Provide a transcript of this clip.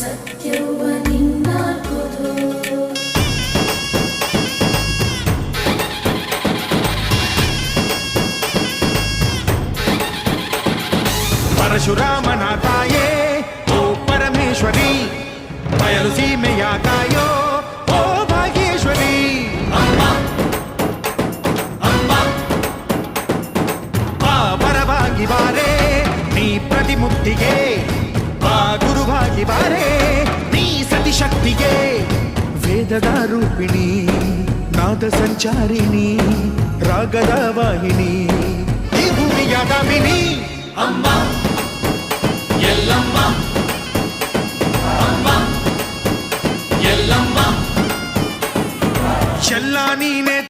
ಸತ್ಯವ ನಿನ್ನಾಗುವುದು. ಪರಶುರಾಮನ ತಾಯೇ ಓ ಪರಮೇಶ್ವರಿ, ಬಯಲು ಸೀಮೆಯ ಕಾಯೋ ಓ ಭಾಗ್ಯೇಶ್ವರಿ. ಬಾ ಪರವಾಗಿ ಬಾರೆ ನೀ ಪ್ರತಿಮುಕ್ತಿಗೆ, ಬಾ ಗುರುವಾಗಿ ಬಾರೆ ನೀ ಸತಿಶಕ್ತಿಗೆ. ವೇದದ ರೂಪಿಣಿ, ನಾದ ಸಂಚಾರಿಣಿ, ರಾಗದ ವಾಹಿನಿ, ಈ ಭೂಮಿಯ ದಾಮಿನಿ. ಅಮ್ಮ ಎಲ್ಲಮ್ಮ, ಅಮ್ಮ ಎಲ್ಲಮ್ಮ, ಎಲ್ಲ ನೀನೆ.